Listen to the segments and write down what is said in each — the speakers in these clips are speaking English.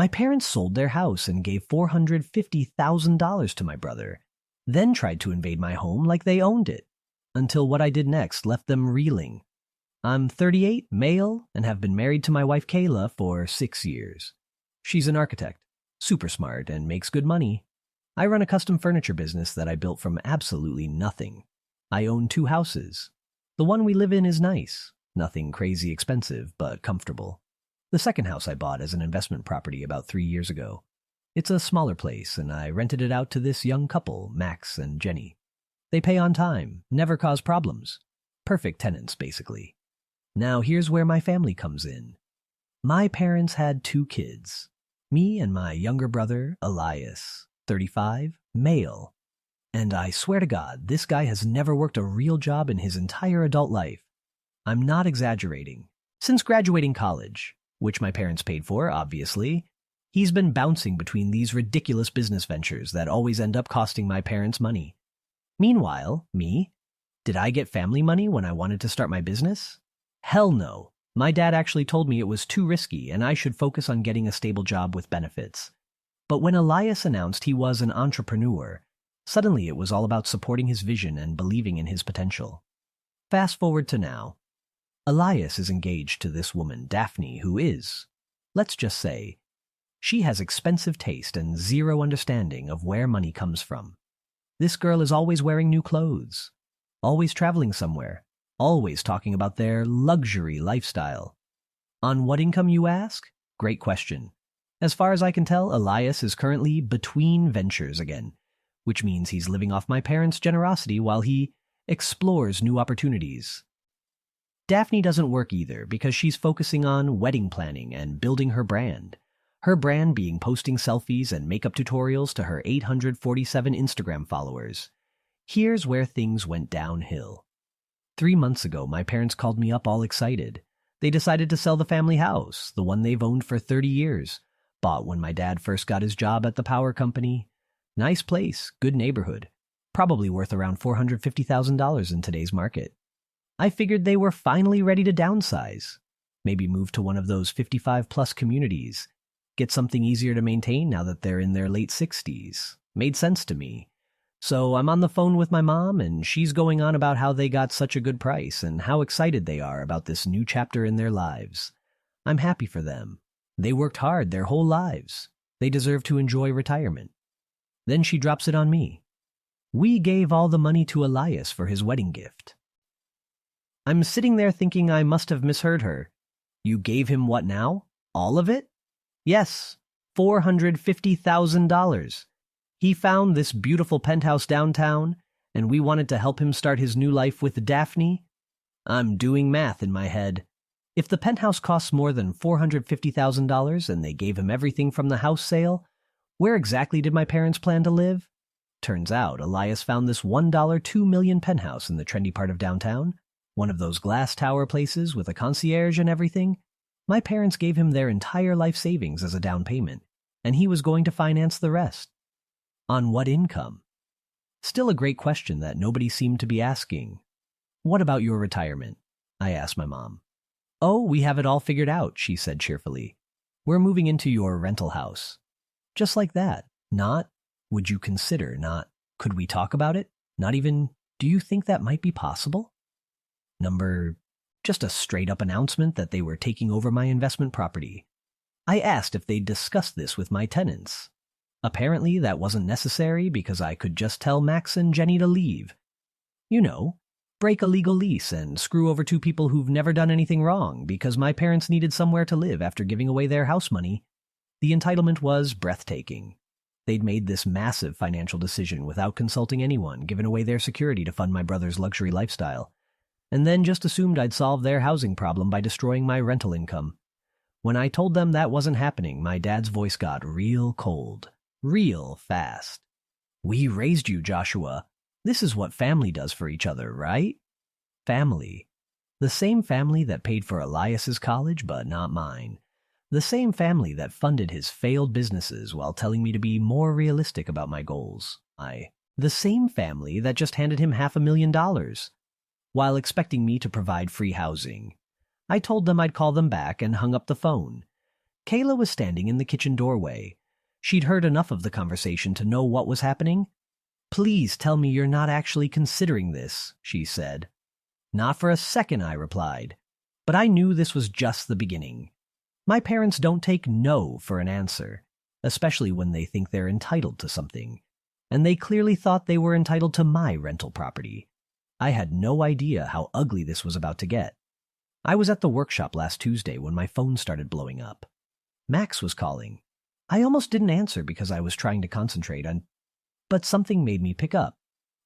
My parents sold their house and gave $450,000 to my brother, then tried to invade my home like they owned it, until what I did next left them reeling. I'm 38, male, and have been married to my wife Kayla for 6 years. She's an architect, super smart, and makes good money. I run a custom furniture business that I built from absolutely nothing. I own 2 houses. The one we live in is nice, nothing crazy expensive, but comfortable. The second house I bought as an investment property about 3 years ago. It's a smaller place, and I rented it out to this young couple, Max and Jenny. They pay on time, never cause problems. Perfect tenants, basically. Now here's where my family comes in. My parents had 2 kids. Me and my younger brother, Elias, 35, male. And I swear to God, this guy has never worked a real job in his entire adult life. I'm not exaggerating. Since graduating college, which my parents paid for, obviously, he's been bouncing between these ridiculous business ventures that always end up costing my parents money. Meanwhile, me? Did I get family money when I wanted to start my business? Hell no. My dad actually told me it was too risky and I should focus on getting a stable job with benefits. But when Elias announced he was an entrepreneur, suddenly it was all about supporting his vision and believing in his potential. Fast forward to now. Elias is engaged to this woman, Daphne, who is, let's just say, she has expensive taste and zero understanding of where money comes from. This girl is always wearing new clothes, always traveling somewhere, always talking about their luxury lifestyle. On what income, you ask? Great question. As far as I can tell, Elias is currently between ventures again, which means he's living off my parents' generosity while he explores new opportunities. Daphne doesn't work either because she's focusing on wedding planning and building her brand. Her brand being posting selfies and makeup tutorials to her 847 Instagram followers. Here's where things went downhill. 3 months ago, my parents called me up all excited. They decided to sell the family house, the one they've owned for 30 years. Bought when my dad first got his job at the power company. Nice place, good neighborhood. Probably worth around $450,000 in today's market. I figured they were finally ready to downsize. Maybe move to one of those 55-plus communities. Get something easier to maintain now that they're in their late 60s. Made sense to me. So I'm on the phone with my mom, and she's going on about how they got such a good price and how excited they are about this new chapter in their lives. I'm happy for them. They worked hard their whole lives. They deserve to enjoy retirement. Then she drops it on me. We gave all the money to Elias for his wedding gift. I'm sitting there thinking I must have misheard her. You gave him what now? All of it? Yes, $450,000. He found this beautiful penthouse downtown, and we wanted to help him start his new life with Daphne. I'm doing math in my head. If the penthouse costs more than $450,000 and they gave him everything from the house sale, where exactly did my parents plan to live? Turns out Elias found this $1 $2 million penthouse in the trendy part of downtown, one of those glass tower places with a concierge and everything. My parents gave him their entire life savings as a down payment, and he was going to finance the rest. On what income? Still a great question that nobody seemed to be asking. What about your retirement? I asked my mom. Oh, we have it all figured out, she said cheerfully. We're moving into your rental house. Just like that. Not, would you consider, not, could we talk about it? Not even, do you think that might be possible? Number, just a straight-up announcement that they were taking over my investment property. I asked if they'd discussed this with my tenants. Apparently, that wasn't necessary because I could just tell Max and Jenny to leave. You know, break a legal lease and screw over 2 people who've never done anything wrong because my parents needed somewhere to live after giving away their house money. The entitlement was breathtaking. They'd made this massive financial decision without consulting anyone, given away their security to fund my brother's luxury lifestyle, and then just assumed I'd solve their housing problem by destroying my rental income. When I told them that wasn't happening, my dad's voice got real cold. Real fast. We raised you, Joshua. This is what family does for each other, right? Family. The same family that paid for Elias's college, but not mine. The same family that funded his failed businesses while telling me to be more realistic about my goals. The same family that just handed him $500,000 while expecting me to provide free housing. I told them I'd call them back and hung up the phone. Kayla was standing in the kitchen doorway. She'd heard enough of the conversation to know what was happening. "Please tell me you're not actually considering this," she said. "Not for a second," I replied. But I knew this was just the beginning. My parents don't take no for an answer, especially when they think they're entitled to something. And they clearly thought they were entitled to my rental property. I had no idea how ugly this was about to get. I was at the workshop last Tuesday when my phone started blowing up. Max was calling. I almost didn't answer because I was trying to concentrate on, but something made me pick up.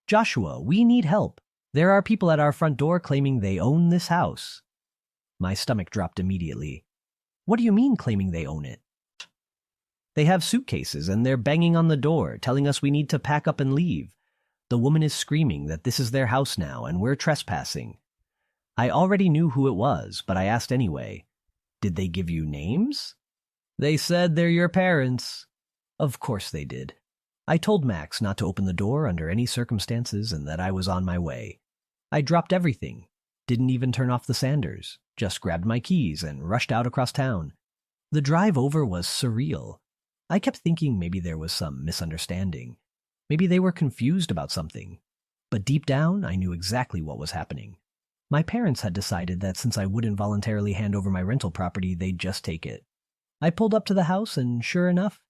"Joshua, we need help. There are people at our front door claiming they own this house." My stomach dropped immediately. "What do you mean claiming they own it?" "They have suitcases and they're banging on the door, telling us we need to pack up and leave. The woman is screaming that this is their house now and we're trespassing." I already knew who it was, but I asked anyway. "Did they give you names?" "They said they're your parents." Of course they did. I told Max not to open the door under any circumstances and that I was on my way. I dropped everything, didn't even turn off the Sanders, just grabbed my keys and rushed out across town. The drive over was surreal. I kept thinking maybe there was some misunderstanding. Maybe they were confused about something. But deep down, I knew exactly what was happening. My parents had decided that since I wouldn't voluntarily hand over my rental property, they'd just take it. I pulled up to the house and sure enough,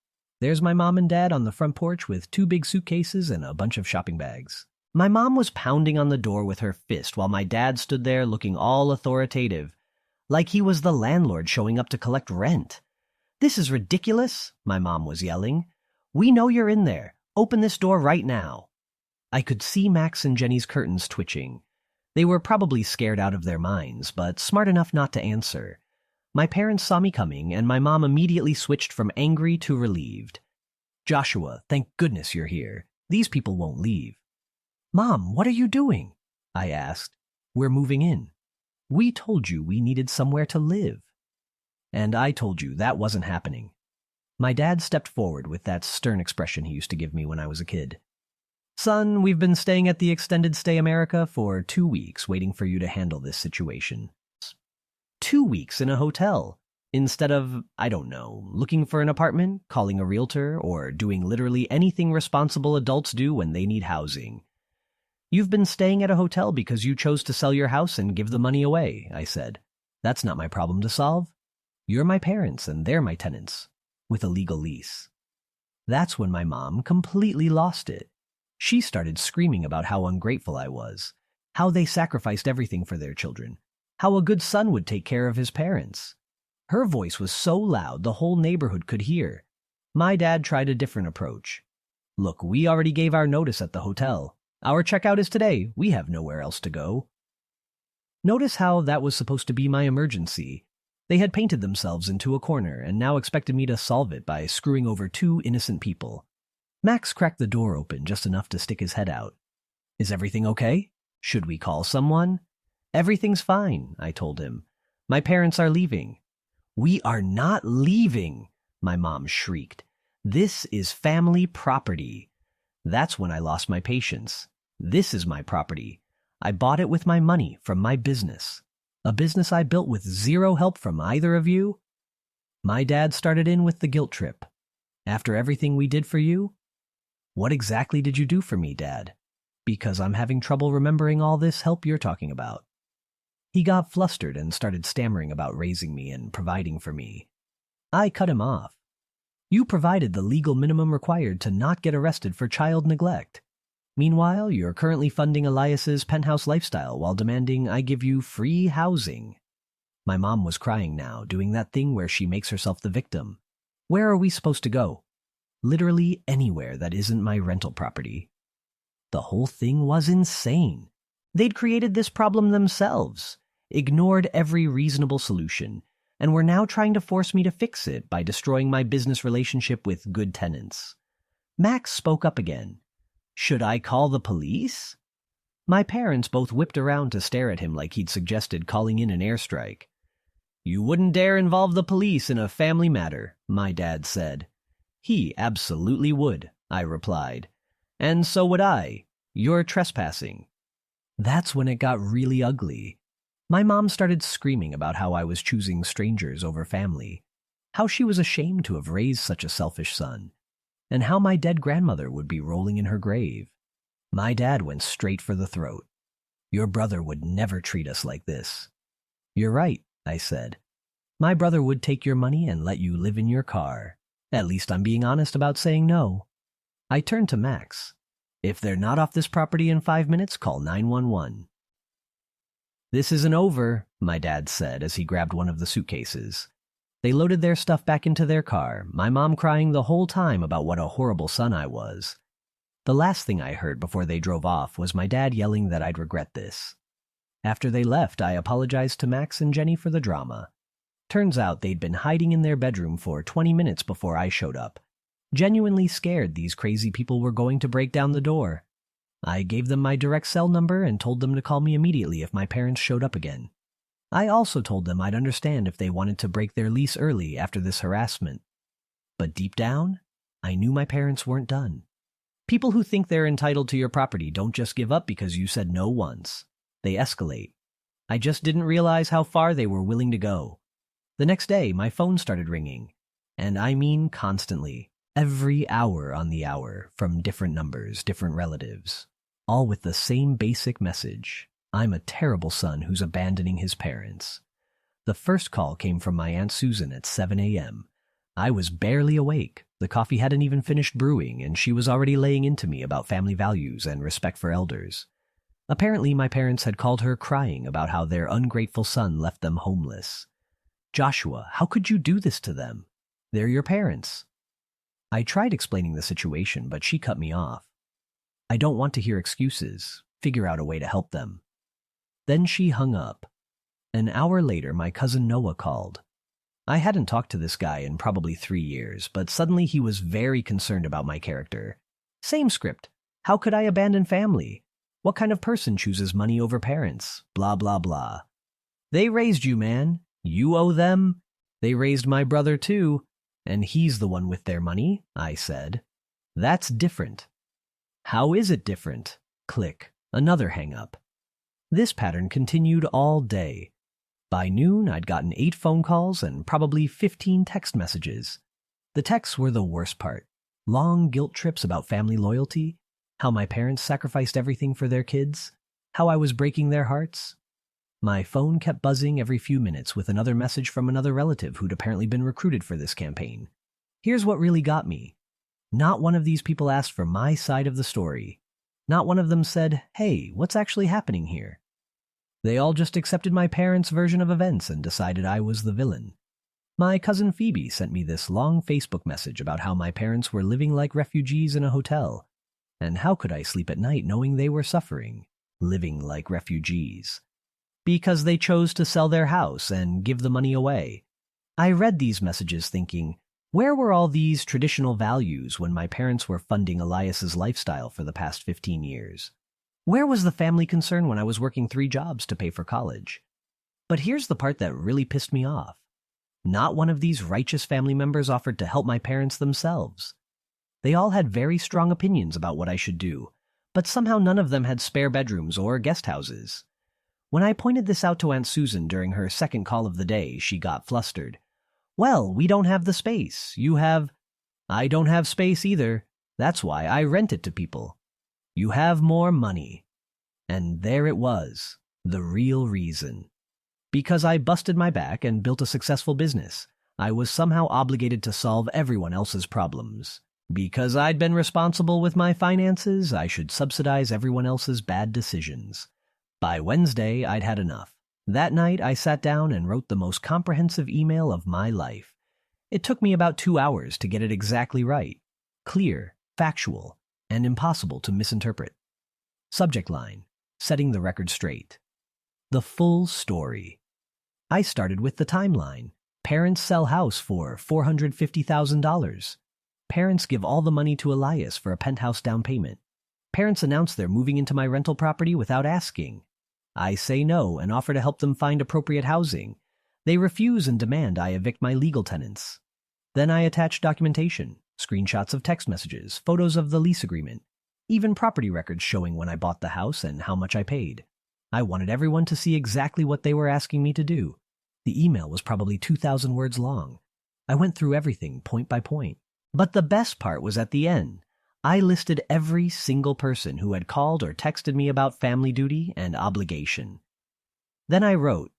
there's my mom and dad on the front porch with 2 big suitcases and a bunch of shopping bags. My mom was pounding on the door with her fist while my dad stood there looking all authoritative, like he was the landlord showing up to collect rent. "This is ridiculous," my mom was yelling. "We know you're in there. Open this door right now." I could see Max and Jenny's curtains twitching. They were probably scared out of their minds, but smart enough not to answer. My parents saw me coming, and my mom immediately switched from angry to relieved. "Joshua, thank goodness you're here. These people won't leave." "Mom, what are you doing?" I asked. "We're moving in. We told you we needed somewhere to live." "And I told you that wasn't happening." My dad stepped forward with that stern expression he used to give me when I was a kid. "Son, we've been staying at the Extended Stay America for 2 weeks waiting for you to handle this situation." 2 weeks in a hotel, instead of, I don't know, looking for an apartment, calling a realtor, or doing literally anything responsible adults do when they need housing. "You've been staying at a hotel because you chose to sell your house and give the money away," I said. "That's not my problem to solve. You're my parents and they're my tenants, with a legal lease." That's when my mom completely lost it. She started screaming about how ungrateful I was, how they sacrificed everything for their children, how a good son would take care of his parents. Her voice was so loud the whole neighborhood could hear. My dad tried a different approach. "Look, we already gave our notice at the hotel. Our checkout is today. We have nowhere else to go." Notice how that was supposed to be my emergency. They had painted themselves into a corner and now expected me to solve it by screwing over 2 innocent people. Max cracked the door open just enough to stick his head out. "Is everything okay? Should we call someone?" "Everything's fine," I told him. "My parents are leaving." "We are not leaving," my mom shrieked. "This is family property." That's when I lost my patience. This is my property. I bought it with my money from my business. A business I built with 0 help from either of you. My dad started in with the guilt trip. "After everything we did for you?" "What exactly did you do for me, Dad?" "Because I'm having trouble remembering all this help you're talking about." He got flustered and started stammering about raising me and providing for me. I cut him off. "You provided the legal minimum required to not get arrested for child neglect. Meanwhile, you're currently funding Elias's penthouse lifestyle while demanding I give you free housing." My mom was crying now, doing that thing where she makes herself the victim. "Where are we supposed to go?" "Literally anywhere that isn't my rental property." The whole thing was insane. They'd created this problem themselves, ignored every reasonable solution, and were now trying to force me to fix it by destroying my business relationship with good tenants. Max spoke up again. "Should I call the police?" My parents both whipped around to stare at him like he'd suggested calling in an airstrike. "You wouldn't dare involve the police in a family matter," my dad said. "He absolutely would," I replied. "And so would I. You're trespassing." That's when it got really ugly. My mom started screaming about how I was choosing strangers over family. how she was ashamed to have raised such a selfish son, and how my dead grandmother would be rolling in her grave. My dad went straight for the throat. Your brother would never treat us like this. You're right, I said. My brother would take your money and let you live in your car. At least I'm being honest about saying no. I turned to Max. If they're not off this property in 5 minutes, call 911. This isn't over, my dad said as he grabbed one of the suitcases. They loaded their stuff back into their car, my mom crying the whole time about what a horrible son I was. The last thing I heard before they drove off was my dad yelling that I'd regret this. After they left, I apologized to Max and Jenny for the drama. Turns out they'd been hiding in their bedroom for 20 minutes before I showed up, genuinely scared these crazy people were going to break down the door. I gave them my direct cell number and told them to call me immediately if my parents showed up again. I also told them I'd understand if they wanted to break their lease early after this harassment. But deep down, I knew my parents weren't done. People who think they're entitled to your property don't just give up because you said no once. They escalate. I just didn't realize how far they were willing to go. The next day, my phone started ringing. And I mean constantly. Every hour on the hour, from different numbers, different relatives. All with the same basic message. I'm a terrible son who's abandoning his parents. The first call came from my Aunt Susan at 7 a.m. I was barely awake. The coffee hadn't even finished brewing, and she was already laying into me about family values and respect for elders. Apparently, my parents had called her crying about how their ungrateful son left them homeless. Joshua, how could you do this to them? They're your parents. I tried explaining the situation, but she cut me off. I don't want to hear excuses. Figure out a way to help them. Then she hung up. An hour later, my cousin Noah called. I hadn't talked to this guy in probably 3 years, but suddenly he was very concerned about my character. Same script. How could I abandon family? What kind of person chooses money over parents? Blah, blah, blah. They raised you, man. You owe them. They raised my brother too, and he's the one with their money, I said. That's different. How is it different? Click. Another hang-up. This pattern continued all day. By noon, I'd gotten 8 phone calls and probably 15 text messages. The texts were the worst part. Long guilt trips about family loyalty, how my parents sacrificed everything for their kids, how I was breaking their hearts. My phone kept buzzing every few minutes with another message from another relative who'd apparently been recruited for this campaign. Here's what really got me. Not one of these people asked for my side of the story. Not one of them said, hey, what's actually happening here? They all just accepted my parents' version of events and decided I was the villain. My cousin Phoebe sent me this long Facebook message about how my parents were living like refugees in a hotel. And how could I sleep at night knowing they were suffering, living like refugees? Because they chose to sell their house and give the money away. I read these messages thinking, where were all these traditional values when my parents were funding Elias's lifestyle for the past 15 years? Where was the family concern when I was working 3 jobs to pay for college? But here's the part that really pissed me off. Not one of these righteous family members offered to help my parents themselves. They all had very strong opinions about what I should do, but somehow none of them had spare bedrooms or guest houses. When I pointed this out to Aunt Susan during her second call of the day, she got flustered. Well, we don't have the space. You have... I don't have space either. That's why I rent it to people. You have more money. And there it was, the real reason. Because I busted my back and built a successful business, I was somehow obligated to solve everyone else's problems. Because I'd been responsible with my finances, I should subsidize everyone else's bad decisions. By Wednesday, I'd had enough. That night, I sat down and wrote the most comprehensive email of my life. It took me about 2 hours to get it exactly right. Clear, factual, and impossible to misinterpret. Subject line, setting the record straight. The full story. I started with the timeline. Parents sell house for $450,000. Parents give all the money to Elias for a penthouse down payment. Parents announce they're moving into my rental property without asking. I say no and offer to help them find appropriate housing. They refuse and demand I evict my legal tenants. Then I attach documentation, screenshots of text messages, photos of the lease agreement, even property records showing when I bought the house and how much I paid. I wanted everyone to see exactly what they were asking me to do. The email was probably 2,000 words long. I went through everything point by point. But the best part was at the end. I listed every single person who had called or texted me about family duty and obligation. Then I wrote,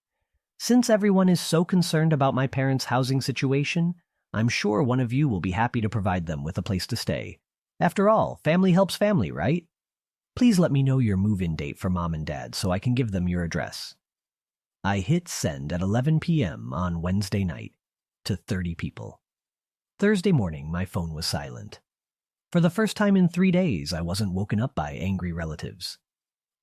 "Since everyone is so concerned about my parents' housing situation, I'm sure one of you will be happy to provide them with a place to stay. After all, family helps family, right? Please let me know your move-in date for mom and dad so I can give them your address." I hit send at 11 p.m. on Wednesday night to 30 people. Thursday morning, my phone was silent. For the first time in 3 days, I wasn't woken up by angry relatives.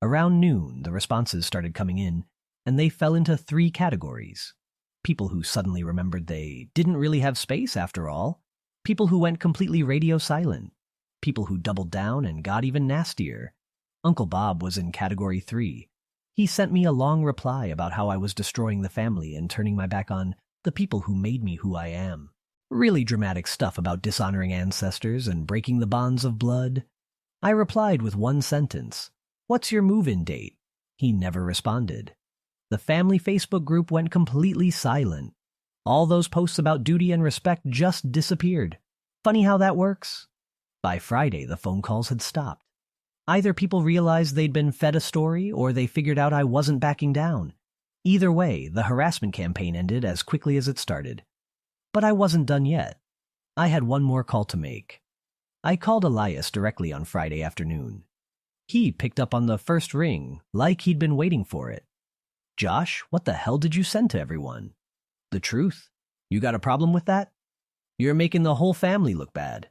Around noon, the responses started coming in, and they fell into 3 categories. People who suddenly remembered they didn't really have space after all. People who went completely radio silent. People who doubled down and got even nastier. Uncle Bob was in category 3. He sent me a long reply about how I was destroying the family and turning my back on the people who made me who I am. Really dramatic stuff about dishonoring ancestors and breaking the bonds of blood. I replied with one sentence, "What's your move-in date?" He never responded. The family Facebook group went completely silent. All those posts about duty and respect just disappeared. Funny how that works. By Friday, the phone calls had stopped. Either people realized they'd been fed a story or they figured out I wasn't backing down. Either way, the harassment campaign ended as quickly as it started. But I wasn't done yet. I had one more call to make. I called Elias directly on Friday afternoon. He picked up on the first ring, like he'd been waiting for it. "Josh, what the hell did you send to everyone?" "The truth. You got a problem with that? You're making the whole family look bad."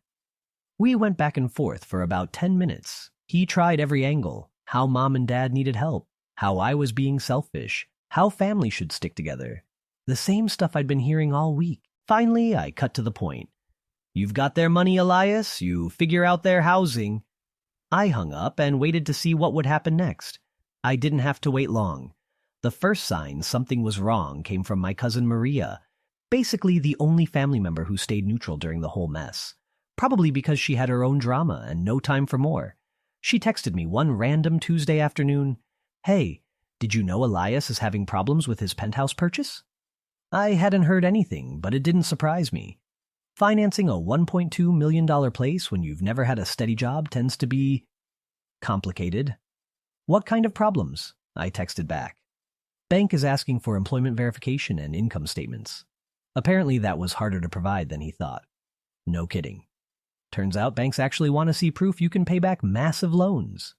We went back and forth for about 10 minutes. He tried every angle. How mom and dad needed help. How I was being selfish. How family should stick together. The same stuff I'd been hearing all week. Finally, I cut to the point. "You've got their money, Elias. You figure out their housing." I hung up and waited to see what would happen next. I didn't have to wait long. The first sign something was wrong came from my cousin Maria, basically the only family member who stayed neutral during the whole mess. Probably because she had her own drama and no time for more. She texted me one random Tuesday afternoon, "Hey, did you know Elias is having problems with his penthouse purchase?" I hadn't heard anything, but it didn't surprise me. Financing a $1.2 million place when you've never had a steady job tends to be complicated. "What kind of problems?" I texted back. "Bank is asking for employment verification and income statements." Apparently that was harder to provide than he thought. No kidding. Turns out banks actually want to see proof you can pay back massive loans.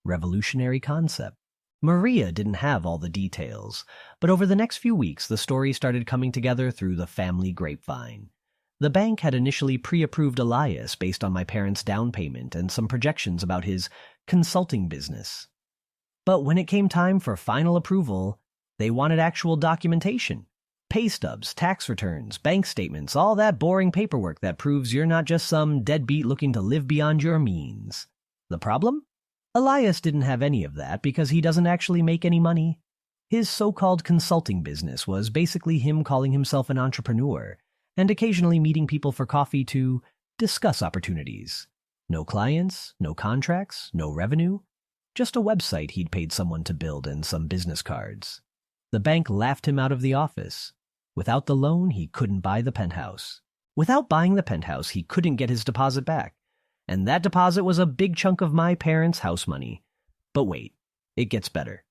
Revolutionary concept. Maria didn't have all the details, but over the next few weeks the story started coming together through the family grapevine. The bank had initially pre-approved Elias based on my parents' down payment and some projections about his consulting business. But when it came time for final approval, they wanted actual documentation. Pay stubs, tax returns, bank statements, all that boring paperwork that proves you're not just some deadbeat looking to live beyond your means. The problem? Elias didn't have any of that because he doesn't actually make any money. His so-called consulting business was basically him calling himself an entrepreneur and occasionally meeting people for coffee to discuss opportunities. No clients, no contracts, no revenue. Just a website he'd paid someone to build and some business cards. The bank laughed him out of the office. Without the loan, he couldn't buy the penthouse. Without buying the penthouse, he couldn't get his deposit back. And that deposit was a big chunk of my parents' house money. But wait, it gets better.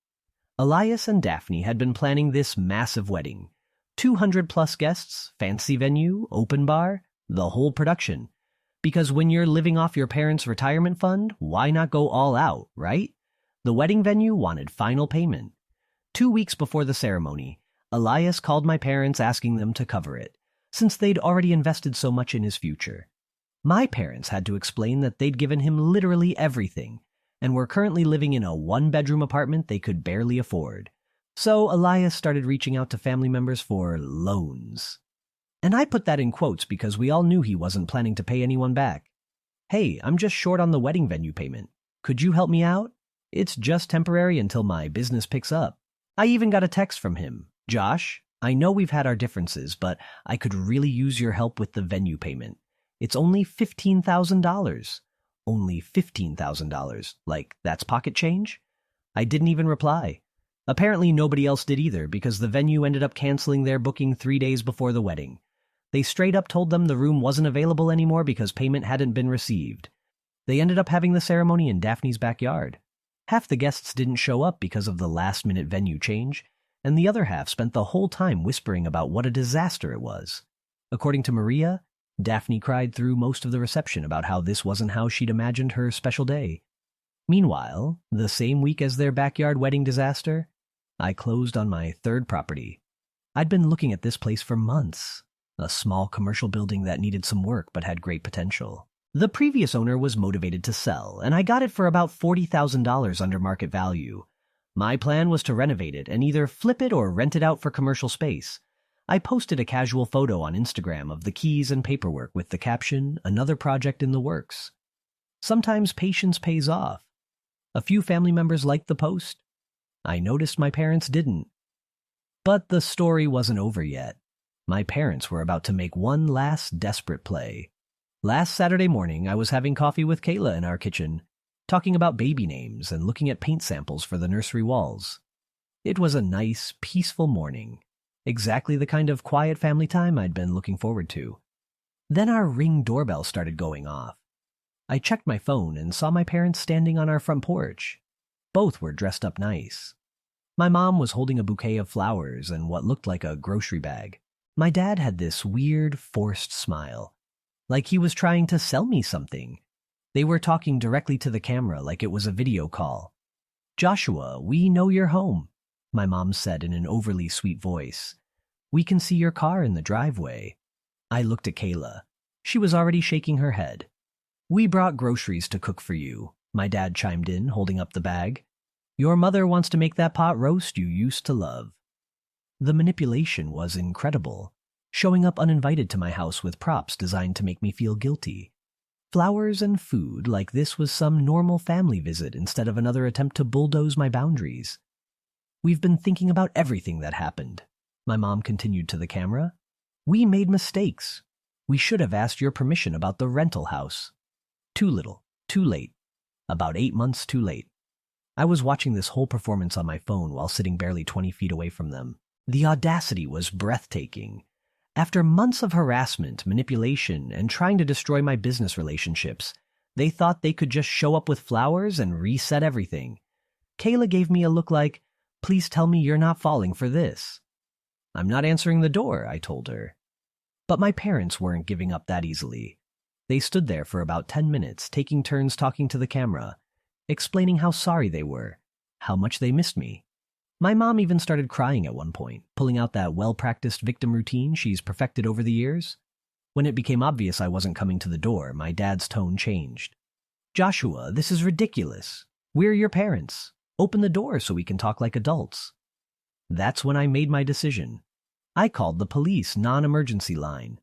Elias and Daphne had been planning this massive wedding. 200-plus guests, fancy venue, open bar, the whole production. Because when you're living off your parents' retirement fund, why not go all out, right? The wedding venue wanted final payment. 2 weeks before the ceremony, Elias called my parents asking them to cover it, since they'd already invested so much in his future. My parents had to explain that they'd given him literally everything, and were currently living in a one-bedroom apartment they could barely afford. So Elias started reaching out to family members for loans. And I put that in quotes because we all knew he wasn't planning to pay anyone back. "Hey, I'm just short on the wedding venue payment. Could you help me out? It's just temporary until my business picks up." I even got a text from him. "Josh, I know we've had our differences, but I could really use your help with the venue payment. It's only $15,000. Only $15,000. Like, that's pocket change?" I didn't even reply. Apparently nobody else did either because the venue ended up canceling their booking 3 days before the wedding. They straight up told them the room wasn't available anymore because payment hadn't been received. They ended up having the ceremony in Daphne's backyard. Half the guests didn't show up because of the last-minute venue change, and the other half spent the whole time whispering about what a disaster it was. According to Maria, Daphne cried through most of the reception about how this wasn't how she'd imagined her special day. Meanwhile, the same week as their backyard wedding disaster, I closed on my third property. I'd been looking at this place for months, a small commercial building that needed some work but had great potential. The previous owner was motivated to sell, and I got it for about $40,000 under market value. My plan was to renovate it and either flip it or rent it out for commercial space. I posted a casual photo on Instagram of the keys and paperwork with the caption, "Another project in the works." Sometimes patience pays off. A few family members liked the post. I noticed my parents didn't. But the story wasn't over yet. My parents were about to make one last desperate play. Last Saturday morning, I was having coffee with Kayla in our kitchen, talking about baby names and looking at paint samples for the nursery walls. It was a nice, peaceful morning, exactly the kind of quiet family time I'd been looking forward to. Then our Ring doorbell started going off. I checked my phone and saw my parents standing on our front porch. Both were dressed up nice. My mom was holding a bouquet of flowers and what looked like a grocery bag. My dad had this weird, forced smile, like he was trying to sell me something. They were talking directly to the camera like it was a video call. "Joshua, we know you're home," my mom said in an overly sweet voice. "We can see your car in the driveway." I looked at Kayla. She was already shaking her head. "We brought groceries to cook for you," my dad chimed in, holding up the bag. "Your mother wants to make that pot roast you used to love." The manipulation was incredible, showing up uninvited to my house with props designed to make me feel guilty. Flowers and food like this was some normal family visit instead of another attempt to bulldoze my boundaries. "We've been thinking about everything that happened," my mom continued to the camera. "We made mistakes. We should have asked your permission about the rental house. Too little, too late. About 8 months too late." I was watching this whole performance on my phone while sitting barely 20 feet away from them. The audacity was breathtaking. After months of harassment, manipulation, and trying to destroy my business relationships, they thought they could just show up with flowers and reset everything. Kayla gave me a look like, "Please tell me you're not falling for this." "I'm not answering the door," I told her. But my parents weren't giving up that easily. They stood there for about 10 minutes, taking turns talking to the camera, explaining how sorry they were, how much they missed me. My mom even started crying at one point, pulling out that well-practiced victim routine she's perfected over the years. When it became obvious I wasn't coming to the door, my dad's tone changed. "Joshua, this is ridiculous. We're your parents. Open the door so we can talk like adults." That's when I made my decision. I called the police non-emergency line.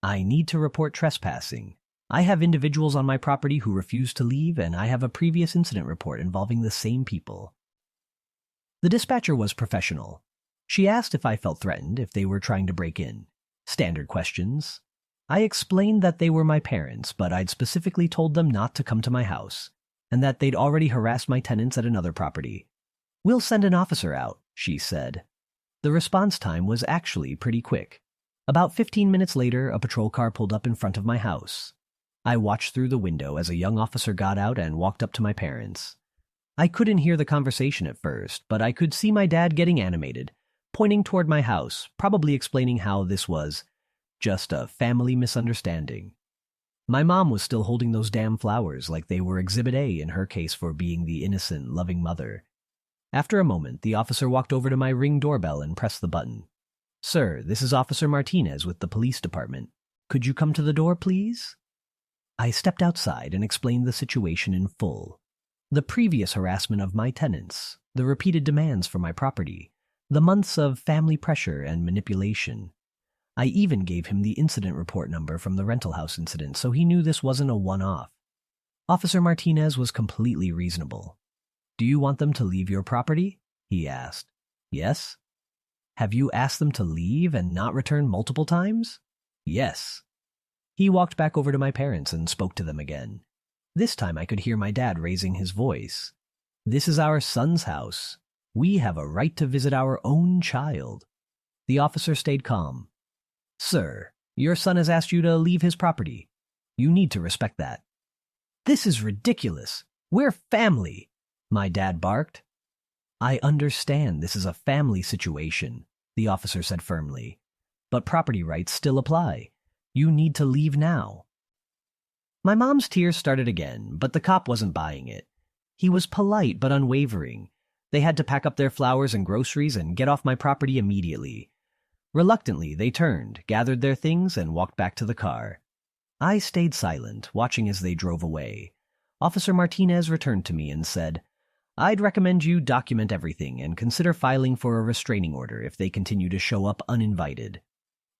I need to report trespassing. I have individuals on my property who refuse to leave, and I have a previous incident report involving the same people. The dispatcher was professional. She asked if I felt threatened if they were trying to break in. Standard questions. I explained that they were my parents, but I'd specifically told them not to come to my house, and that they'd already harassed my tenants at another property. "We'll send an officer out," she said. The response time was actually pretty quick. About 15 minutes later, a patrol car pulled up in front of my house. I watched through the window as a young officer got out and walked up to my parents. I couldn't hear the conversation at first, but I could see my dad getting animated, pointing toward my house, probably explaining how this was just a family misunderstanding. My mom was still holding those damn flowers like they were Exhibit A in her case for being the innocent, loving mother. After a moment, the officer walked over to my Ring doorbell and pressed the button. "Sir, this is Officer Martinez with the police department. Could you come to the door, please?" I stepped outside and explained the situation in full. The previous harassment of my tenants, the repeated demands for my property, the months of family pressure and manipulation. I even gave him the incident report number from the rental house incident, so he knew this wasn't a one-off. Officer Martinez was completely reasonable. "Do you want them to leave your property?" he asked. "Yes." "Have you asked them to leave and not return multiple times?" "Yes." He walked back over to my parents and spoke to them again. This time I could hear my dad raising his voice. "This is our son's house. We have a right to visit our own child." The officer stayed calm. "Sir, Your son has asked you to leave his property. You need to respect that." "This is ridiculous. We're family," my dad barked. "I understand this is a family situation," the officer said firmly. "But property rights still apply. You need to leave now." My mom's tears started again, but the cop wasn't buying it. He was polite but unwavering. They had to pack up their flowers and groceries and get off my property immediately. Reluctantly, they turned, gathered their things, and walked back to the car. I stayed silent, watching as they drove away. Officer Martinez returned to me and said, "I'd recommend you document everything and consider filing for a restraining order if they continue to show up uninvited.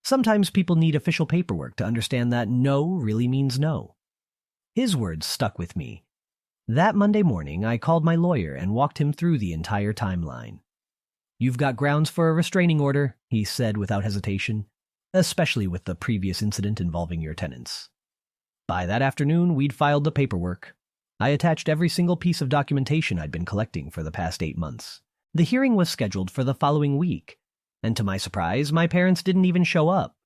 Sometimes people need official paperwork to understand that no really means no." His words stuck with me. That Monday morning, I called my lawyer and walked him through the entire timeline. "You've got grounds for a restraining order," he said without hesitation, "especially with the previous incident involving your tenants." By that afternoon, we'd filed the paperwork. I attached every single piece of documentation I'd been collecting for the past 8 months. The hearing was scheduled for the following week, and to my surprise, my parents didn't even show up.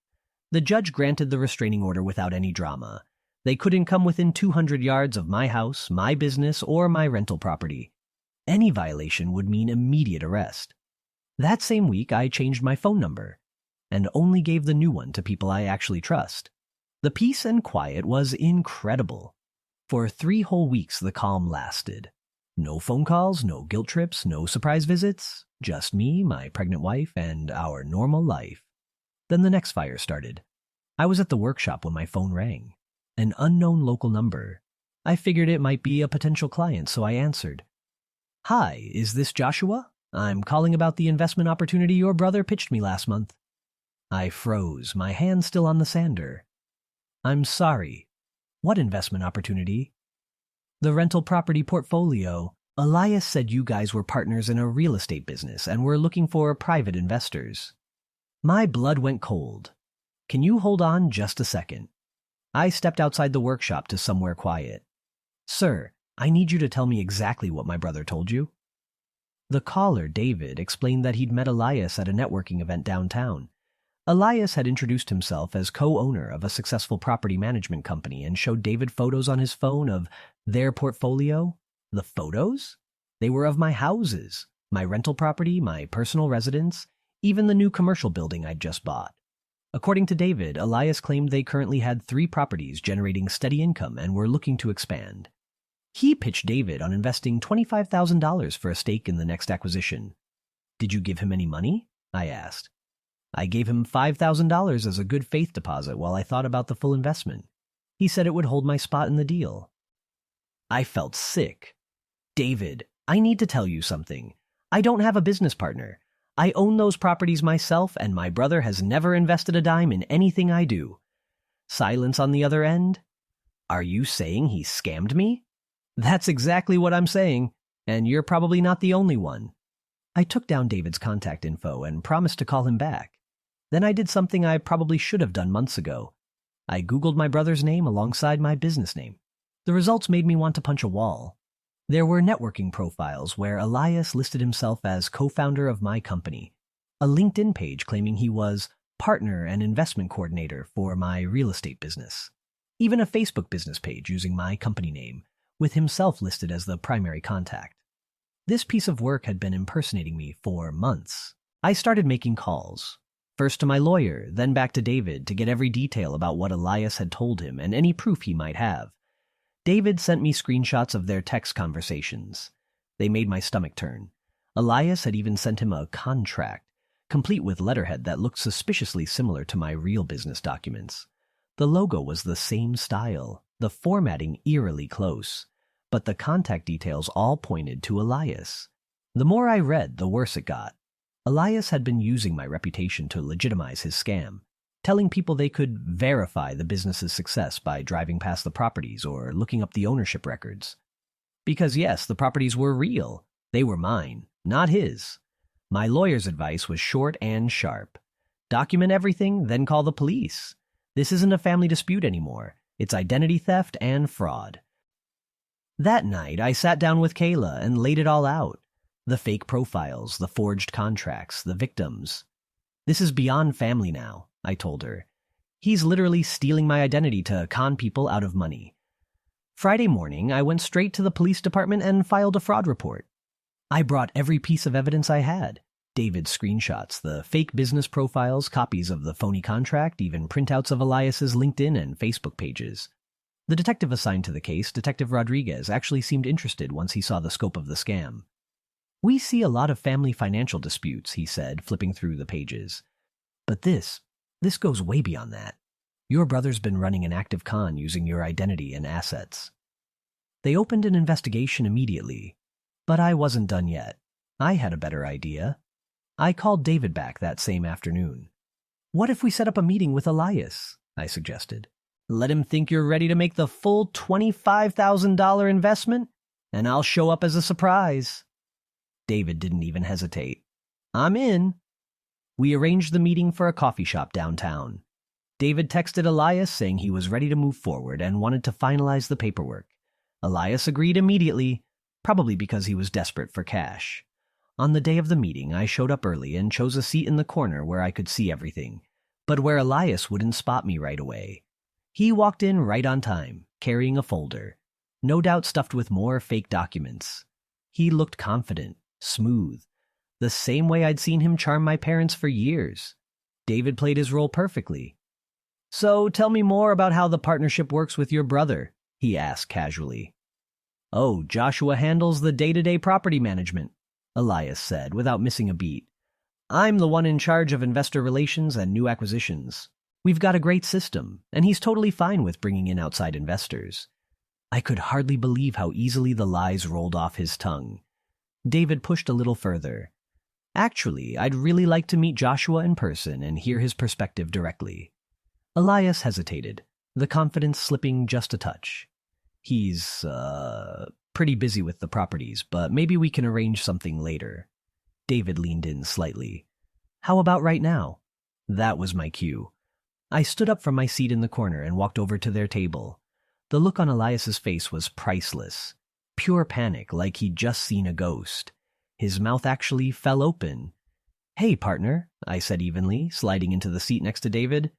The judge granted the restraining order without any drama. They couldn't come within 200 yards of my house, my business, or my rental property. Any violation would mean immediate arrest. That same week, I changed my phone number and only gave the new one to people I actually trust. The peace and quiet was incredible. For 3 whole weeks, the calm lasted. No phone calls, no guilt trips, no surprise visits. Just me, my pregnant wife, and our normal life. Then the next fire started. I was at the workshop when my phone rang. An unknown local number. I figured it might be a potential client, so I answered. "Hi, is this Joshua? I'm calling about the investment opportunity your brother pitched me last month." I froze, my hand still on the sander. "I'm sorry. What investment opportunity?" "The rental property portfolio. Elias said you guys were partners in a real estate business and were looking for private investors." My blood went cold. "Can you hold on just a second?" I stepped outside the workshop to somewhere quiet. "Sir, I need you to tell me exactly what my brother told you." The caller, David, explained that he'd met Elias at a networking event downtown. Elias had introduced himself as co-owner of a successful property management company and showed David photos on his phone of their portfolio. The photos? They were of my houses, my rental property, my personal residence, even the new commercial building I'd just bought. According to David, Elias claimed they currently had 3 properties generating steady income and were looking to expand. He pitched David on investing $25,000 for a stake in the next acquisition. "Did you give him any money?" I asked. "I gave him $5,000 as a good faith deposit while I thought about the full investment. He said it would hold my spot in the deal." I felt sick. "David, I need to tell you something. I don't have a business partner. I own those properties myself, and my brother has never invested a dime in anything I do." Silence on the other end. "Are you saying he scammed me?" "That's exactly what I'm saying, and you're probably not the only one." I took down David's contact info and promised to call him back. Then I did something I probably should have done months ago. I Googled my brother's name alongside my business name. The results made me want to punch a wall. There were networking profiles where Elias listed himself as co-founder of my company, a LinkedIn page claiming he was partner and investment coordinator for my real estate business, even a Facebook business page using my company name, with himself listed as the primary contact. This piece of work had been impersonating me for months. I started making calls, first to my lawyer, then back to David to get every detail about what Elias had told him and any proof he might have. David sent me screenshots of their text conversations. They made my stomach turn. Elias had even sent him a contract, complete with letterhead that looked suspiciously similar to my real business documents. The logo was the same style, the formatting eerily close, but the contact details all pointed to Elias. The more I read, the worse it got. Elias had been using my reputation to legitimize his scam, telling people they could verify the business's success by driving past the properties or looking up the ownership records. Because yes, the properties were real. They were mine, not his. My lawyer's advice was short and sharp. Document everything, then call the police. This isn't a family dispute anymore. It's identity theft and fraud. That night, I sat down with Kayla and laid it all out. The fake profiles, the forged contracts, the victims. "This is beyond family now," I told her. He's literally stealing my identity to con people out of money. Friday morning, I went straight to the police department and filed a fraud report. I brought every piece of evidence I had. David's screenshots, the fake business profiles, copies of the phony contract, even printouts of Elias's LinkedIn and Facebook pages. The detective assigned to the case, Detective Rodriguez, actually seemed interested once he saw the scope of the scam. "We see a lot of family financial disputes," he said, flipping through the pages. "But this goes way beyond that. Your brother's been running an active con using your identity and assets." They opened an investigation immediately, but I wasn't done yet. I had a better idea. I called David back that same afternoon. "What if we set up a meeting with Elias?" I suggested. "Let him think you're ready to make the full $25,000 investment, and I'll show up as a surprise." David didn't even hesitate. "I'm in." We arranged the meeting for a coffee shop downtown. David texted Elias saying he was ready to move forward and wanted to finalize the paperwork. Elias agreed immediately, probably because he was desperate for cash. On the day of the meeting, I showed up early and chose a seat in the corner where I could see everything, but where Elias wouldn't spot me right away. He walked in right on time, carrying a folder, no doubt stuffed with more fake documents. He looked confident, smooth, the same way I'd seen him charm my parents for years. David played his role perfectly. "So tell me more about how the partnership works with your brother," he asked casually. "Oh, Joshua handles the day-to-day property management," Elias said without missing a beat. "I'm the one in charge of investor relations and new acquisitions. We've got a great system, and he's totally fine with bringing in outside investors." I could hardly believe how easily the lies rolled off his tongue. David pushed a little further. "Actually, I'd really like to meet Joshua in person and hear his perspective directly." Elias hesitated, the confidence slipping just a touch. "He's, pretty busy with the properties, but maybe we can arrange something later." David leaned in slightly. "How about right now?" That was my cue. I stood up from my seat in the corner and walked over to their table. The look on Elias's face was priceless. Pure panic, like he'd just seen a ghost. His mouth actually fell open. "Hey, partner," I said evenly, sliding into the seat next to David.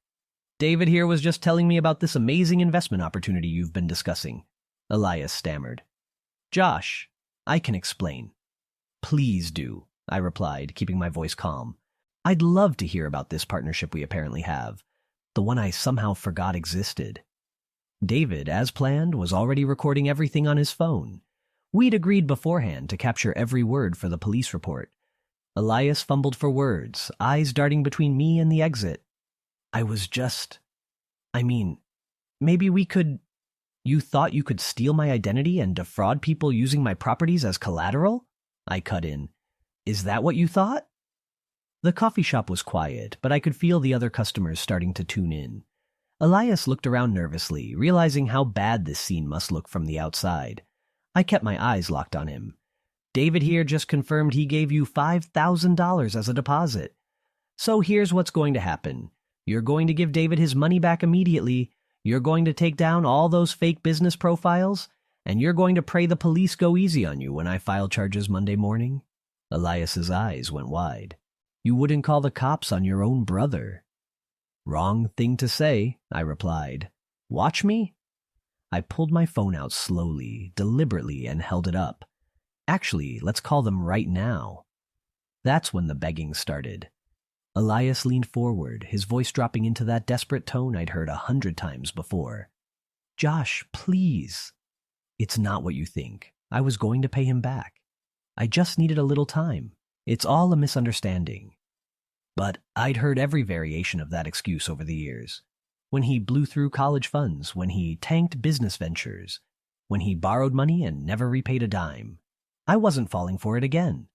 "David here was just telling me about this amazing investment opportunity you've been discussing," Elias stammered. "Josh, I can explain." "Please do," I replied, keeping my voice calm. "I'd love to hear about this partnership we apparently have, the one I somehow forgot existed." David, as planned, was already recording everything on his phone. We'd agreed beforehand to capture every word for the police report. Elias fumbled for words, eyes darting between me and the exit. Maybe we could... You thought you could steal my identity and defraud people using my properties as collateral? I cut in. Is that what you thought? The coffee shop was quiet, but I could feel the other customers starting to tune in. Elias looked around nervously, realizing how bad this scene must look from the outside. I kept my eyes locked on him. "David here just confirmed he gave you $5,000 as a deposit. So here's what's going to happen. You're going to give David his money back immediately, you're going to take down all those fake business profiles, and you're going to pray the police go easy on you when I file charges Monday morning." Elias's eyes went wide. "You wouldn't call the cops on your own brother." "Wrong thing to say," I replied. "Watch me?" I pulled my phone out slowly, deliberately, and held it up. "Actually, let's call them right now." That's when the begging started. Elias leaned forward, his voice dropping into that desperate tone I'd heard 100 times before. "Josh, please." "It's not what you think. I was going to pay him back. I just needed a little time. It's all a misunderstanding." But I'd heard every variation of that excuse over the years. When he blew through college funds, when he tanked business ventures, when he borrowed money and never repaid a dime. I wasn't falling for it again.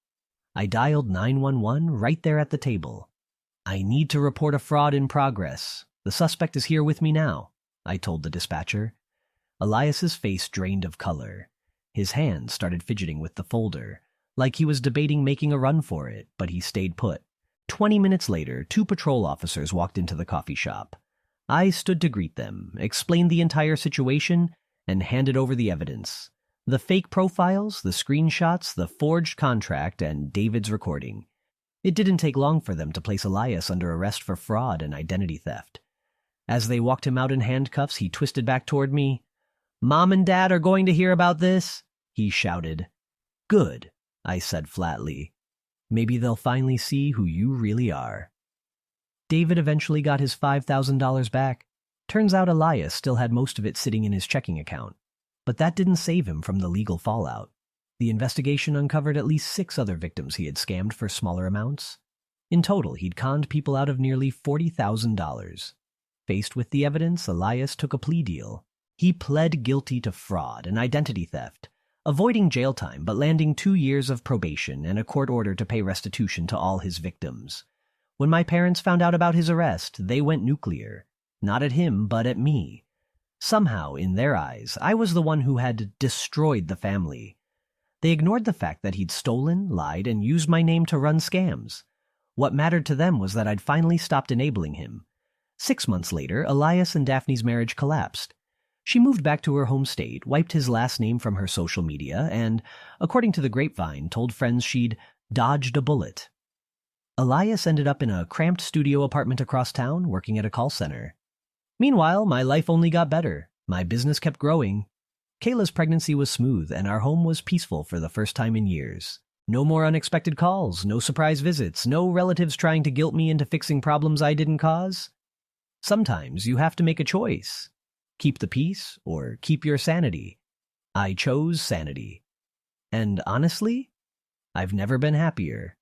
I dialed 911 right there at the table. "I need to report a fraud in progress. The suspect is here with me now," I told the dispatcher. Elias's face drained of color. His hands started fidgeting with the folder, like he was debating making a run for it, but he stayed put. 20 minutes later, 2 patrol officers walked into the coffee shop. I stood to greet them, explained the entire situation, and handed over the evidence. The fake profiles, the screenshots, the forged contract, and David's recording. It didn't take long for them to place Elias under arrest for fraud and identity theft. As they walked him out in handcuffs, he twisted back toward me. "Mom and Dad are going to hear about this," he shouted. "Good," I said flatly. "Maybe they'll finally see who you really are." David eventually got his $5,000 back. Turns out Elias still had most of it sitting in his checking account. But that didn't save him from the legal fallout. The investigation uncovered at least 6 other victims he had scammed for smaller amounts. In total, he'd conned people out of nearly $40,000. Faced with the evidence, Elias took a plea deal. He pled guilty to fraud and identity theft, avoiding jail time but landing 2 years of probation and a court order to pay restitution to all his victims. When my parents found out about his arrest, they went nuclear. Not at him, but at me. Somehow, in their eyes, I was the one who had destroyed the family. They ignored the fact that he'd stolen, lied, and used my name to run scams. What mattered to them was that I'd finally stopped enabling him. 6 months later, Elias and Daphne's marriage collapsed. She moved back to her home state, wiped his last name from her social media, and, according to the grapevine, told friends she'd dodged a bullet. Elias ended up in a cramped studio apartment across town, working at a call center. Meanwhile, my life only got better. My business kept growing. Kayla's pregnancy was smooth, and our home was peaceful for the first time in years. No more unexpected calls, no surprise visits, no relatives trying to guilt me into fixing problems I didn't cause. Sometimes you have to make a choice. Keep the peace or keep your sanity. I chose sanity. And honestly, I've never been happier.